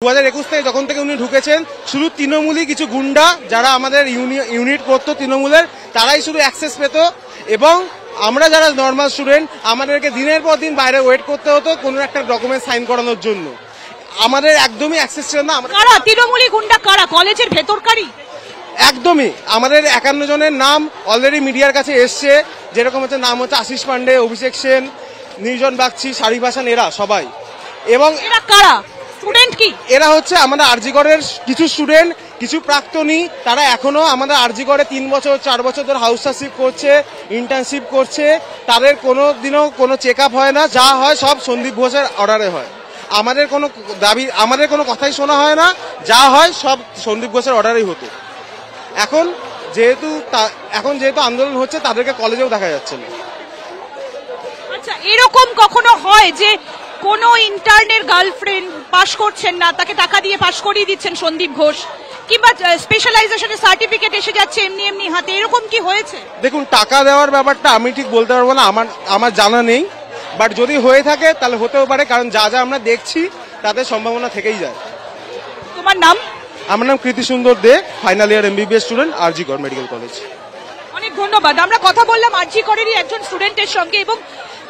2021 থেকে যখন থেকে উনি ঢুকেছেন শুধু তৃণমূলই কিছু গুন্ডা যারা আমাদের ইউনিট করতো তৃণমূলের তারাই শুধু অ্যাক্সেস পেত, এবং আমরা যারা নর্মাল স্টুডেন্ট আমাদেরকে দিনের পর দিন বাইরে ওয়েট করতে হতো কোনো একটা ডকুমেন্ট সাইন করানোর জন্য। আমাদের একদমই অ্যাক্সেস ছিল না। কারা তৃণমূলী গুন্ডা? কারা? কলেজের ভেতরকারই? একদমই। আমাদের 51 জনের নাম অলরেডি মিডিয়ার কাছে এসছে, যেরকম হচ্ছে নাম হচ্ছে আশিস পান্ডে, অভিষেক সেন, নির্জন বাগচি, শারিফ হাসান, এরা সবাই। এবং এরা কারা? স্টুডেন্ট কি? এরা হচ্ছে আমাদের আরজিগড়ের কিছু স্টুডেন্ট, কিছু প্রাক্তনী, তারা এখনো আমাদের আরজিগড়ে 3 বছর 4 বছর ধরে হাউসশিপ করছে, ইন্টার্নশিপ করছে। তাদের কোনো দিনও কোনো চেক আপ হয় না, যা হয় সব সন্দীপ ঘোষের অর্ডারে হয়। আমাদের কোনো দাবি, আমাদের কোনো কথাই শোনা হয় না, যা হয় সব সন্দীপ ঘোষের অর্ডারেই হতো। এখন যেহেতু আন্দোলন হচ্ছে তাদেরকে কলেজেও দেখা যাচ্ছে না। আচ্ছা, এরকম কখনো হয় যে কোনো ইন্টার্নের গার্লফ্রেন্ড পাশ করছেন না, তাকে টাকা দিয়ে পাশ করিয়ে দিচ্ছেন সন্দীপ ঘোষ, কিংবা স্পেশালাইজেশনের সার্টিফিকেট এসে যাচ্ছে এমনি এমনি হাতে, এরকম কি হয়েছে? দেখুন, টাকা দেওয়ার ব্যাপারটা আমি ঠিক বলতে পারবো না, আমার জানা নেই, বাট যদি হয়ে থাকে তাহলে হতেও পারে, কারণ যা যা আমরা দেখছি তাদের সম্ভাবনা থেকেই যায়। তোমার নাম? আমার নাম কৃতি সুন্দর দে, final year MBBS student, আরজিগড় medical college. অনেক ধন্যবাদ। আমরা কথা বললাম আরজিগড়েরই একজন স্টুডেন্টের সঙ্গে, এবং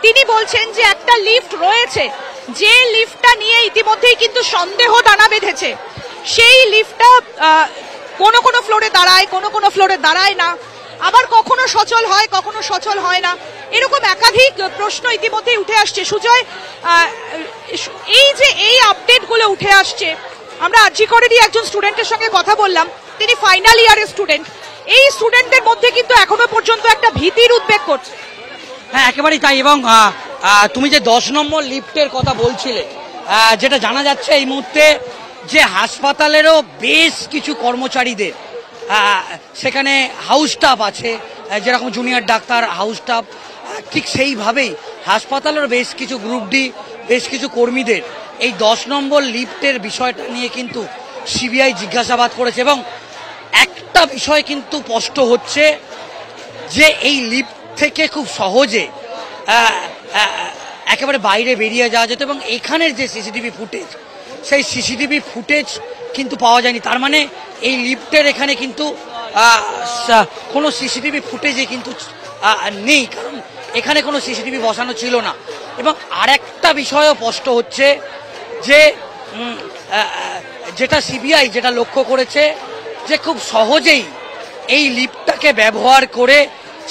তিনি বলছেন যে একটা লিফট রয়েছে, যে লিফটটা নিয়ে ইতিমধ্যেই কিন্তু সন্দেহ দানা বেঁধেছে। সেই লিফটটা কোনো কোনো ফ্লোরে দাঁড়ায়, কোনো কোনো ফ্লোরে দাঁড়ায় না, আবার কখনো সচল হয়, কখনো সচল হয় না, এরকম একাধিক প্রশ্ন ইতিমধ্যেই উঠে আসছে। সুজয়, এই যে এই আপডেটগুলো উঠে আসছে, আমরা আরজিগড়েরই একজন স্টুডেন্টের সঙ্গে কথা বললাম, তিনি ফাইনাল ইয়ারের স্টুডেন্ট। এই স্টুডেন্টদের মধ্যে কিন্তু এখনো পর্যন্ত একটা ভীতির উদ্বেগ করছে। হ্যাঁ, একেবারেই তাই। এবং তুমি যে 10 নম্বর লিফটের কথা বলছিলে, যেটা জানা যাচ্ছে এই মুহূর্তে যে হাসপাতালেরও বেশ কিছু কর্মচারীদের সেখানে হাউস স্টাফ আছে, যেরকম জুনিয়র ডাক্তার, হাউস স্টাফ, ঠিক সেইভাবেই হাসপাতালেরও বেশ কিছু গ্রুপ ডি, বেশ কিছু কর্মীদের এই 10 নম্বর লিফটের বিষয়টা নিয়ে কিন্তু সিবিআই জিজ্ঞাসাবাদ করেছে। এবং একটা বিষয় কিন্তু স্পষ্ট হচ্ছে যে এই লিফট থেকে খুব সহজে একেবারে বাইরে বেরিয়ে যাওয়া যেত, এবং এখানের যে সিসিটিভি ফুটেজ, সেই সিসিটিভি ফুটেজ কিন্তু পাওয়া যায়নি। তার মানে এই লিফটের এখানে কিন্তু কোনো সিসিটিভি ফুটেজে কিন্তু নেই, কারণ এখানে কোনো সিসিটিভি বসানো ছিল না। এবং আরেকটা বিষয়ও স্পষ্ট হচ্ছে যে যেটা সিবিআই যেটা লক্ষ্য করেছে, যে খুব সহজেই এই লিফটটাকে ব্যবহার করে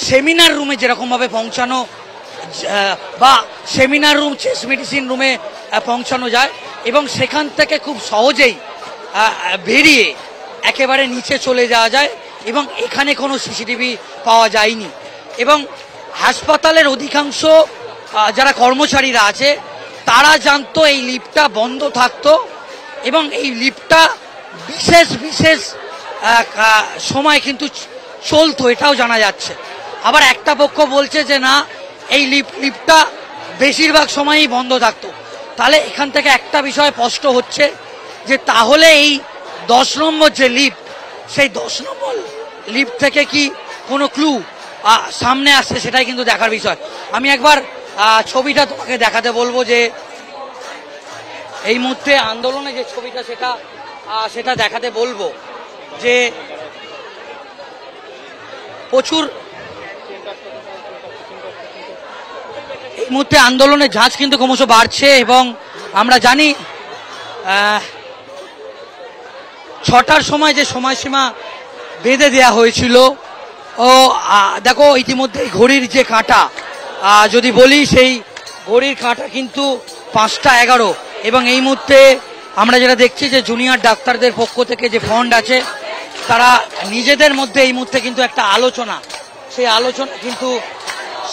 সেমিনার রুমে যেরকমভাবে পৌঁছানো বা সেমিনার রুম, চেস্ট মেডিসিন রুমে পৌঁছানো যায়, এবং সেখান থেকে খুব সহজেই বেরিয়ে একেবারে নিচে চলে যাওয়া যায়, এবং এখানে কোনো সিসিটিভি পাওয়া যায়নি। এবং হাসপাতালের অধিকাংশ যারা কর্মচারীরা আছে তারা জানতো এই লিফটটা বন্ধ থাকতো, এবং এই লিফটটা বিশেষ বিশেষ সময় কিন্তু চলতো, এটাও জানা যাচ্ছে। আবার একটা পক্ষ বলছে যে না, এই লিফটটা বেশিরভাগ সময়ই বন্ধ থাকতো। তাহলে এখান থেকে একটা বিষয় স্পষ্ট হচ্ছে যে তাহলে এই 10 নম্বর যে লিফট, সেই 10 নম্বর লিফট থেকে কি কোনো ক্লু সামনে আসছে, সেটাই কিন্তু দেখার বিষয়। আমি একবার ছবিটা তোমাকে দেখাতে বলবো, যে এই মুহূর্তে আন্দোলনে যে ছবিটা সেটা দেখাতে বলবো, যে প্রচুর এই মুহূর্তে আন্দোলনের ঝাঁজ কিন্তু ক্রমশ বাড়ছে। এবং আমরা জানি 6টার সময় যে সময়সীমা বেঁধে দেওয়া হয়েছিল, ও দেখো ইতিমধ্যে ঘড়ির যে কাঁটা, যদি বলি সেই ঘড়ির কাঁটা কিন্তু 5টা 11। এবং এই মুহূর্তে আমরা যেটা দেখছি যে জুনিয়র ডাক্তারদের পক্ষ থেকে যে ফন্ড আছে, তারা নিজেদের মধ্যে এই মুহূর্তে কিন্তু একটা আলোচনা, সেই আলোচনা কিন্তু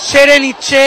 সেরে নিচ্ছে।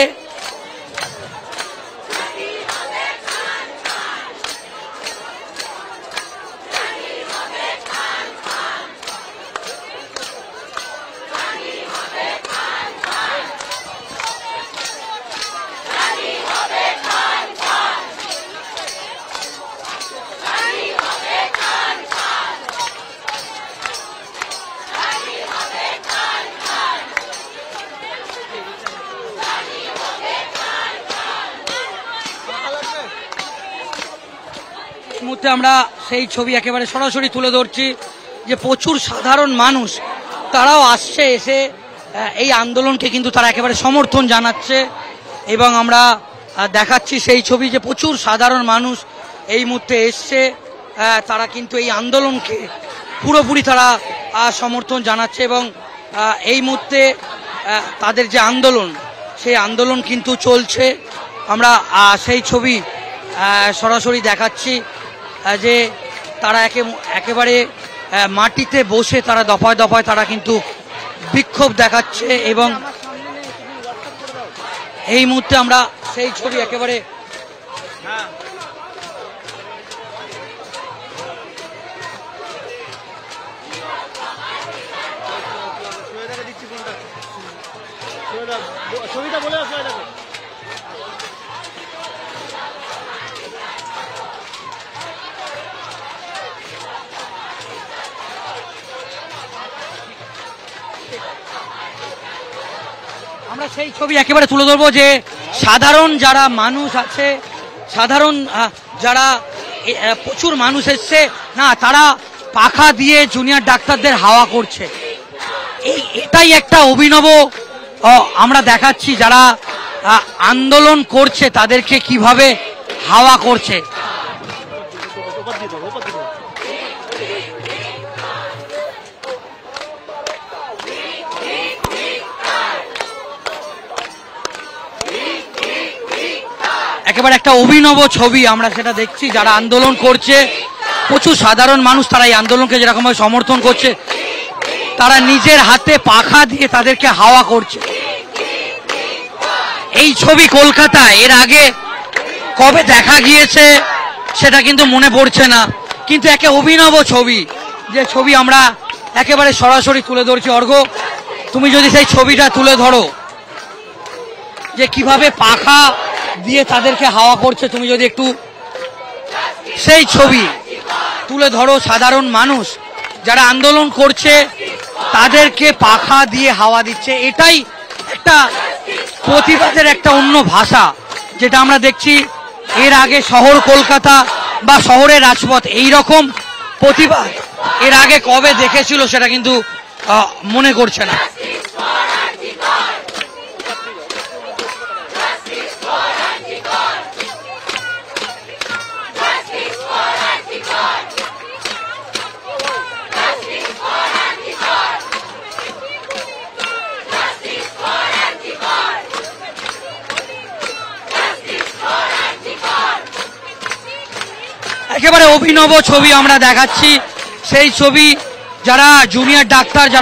মুহূর্তে আমরা সেই ছবি একেবারে সরাসরি তুলে ধরছি যে প্রচুর সাধারণ মানুষ তারাও আসছে, এসে এই আন্দোলনকে কিন্তু তারা একেবারে সমর্থন জানাচ্ছে। এবং আমরা দেখাচ্ছি সেই ছবি যে প্রচুর সাধারণ মানুষ এই মুহূর্তে এসছে, তারা কিন্তু এই আন্দোলনকে পুরোপুরি তারা সমর্থন জানাচ্ছে। এবং এই মুহূর্তে তাদের যে আন্দোলন, সেই আন্দোলন কিন্তু চলছে। আমরা সেই ছবি সরাসরি দেখাচ্ছি যে তারা একেবারে মাটিতে বসে তারা দফায় দফায় তারা কিন্তু বিক্ষোভ দেখাচ্ছে। এবং এই মুহূর্তে আমরা সেই ছবি একেবারে ছবিটা বলে আসো এটাকে। আমরা সেই ছবি একেবারে তুলে ধরবো যে সাধারণ যারা মানুষ আছে, সাধারণ যারা প্রচুর মানুষ এসছে না, তারা পাখা দিয়ে জুনিয়র ডাক্তারদের হাওয়া করছে। এটাই একটা অভিনব আমরা দেখাচ্ছি, যারা আন্দোলন করছে তাদেরকে কিভাবে হাওয়া করছে। একেবারে একটা অভিনব ছবি আমরা সেটা দেখছি, যারা আন্দোলন করছে প্রচুর সাধারণ মানুষ, তারা এই আন্দোলনকে যেরকম ভাবে সমর্থন করছে, তারা নিজের হাতে পাখা দিয়ে তাদেরকে হাওয়া করছে। এই ছবি কলকাতায় এর আগে কবে দেখা গিয়েছে সেটা কিন্তু মনে পড়ছে না, কিন্তু একে অভিনব ছবি, যে ছবি আমরা একেবারে সরাসরি তুলে ধরছি। অর্ঘ, তুমি যদি সেই ছবিটা তুলে ধরো যে কিভাবে পাখা দিয়ে তাদেরকে হাওয়া করছে, তুমি যদি একটু সেই ছবি তুলে ধরো। সাধারণ মানুষ যারা আন্দোলন করছে তাদেরকে পাখা দিয়ে হাওয়া দিচ্ছে। এটাই একটা প্রতিবাদের একটা অন্য ভাষা, যেটা আমরা দেখছি এর আগে শহর কলকাতা বা শহরের রাজপথ এই রকম প্রতিবাদ এর আগে কবে দেখেছিল সেটা কিন্তু মনে করছে না। একেবারে অভিনব ছবি আমরা দেখাচ্ছি, সেই ছবি যারা জুনিয়র ডাক্তার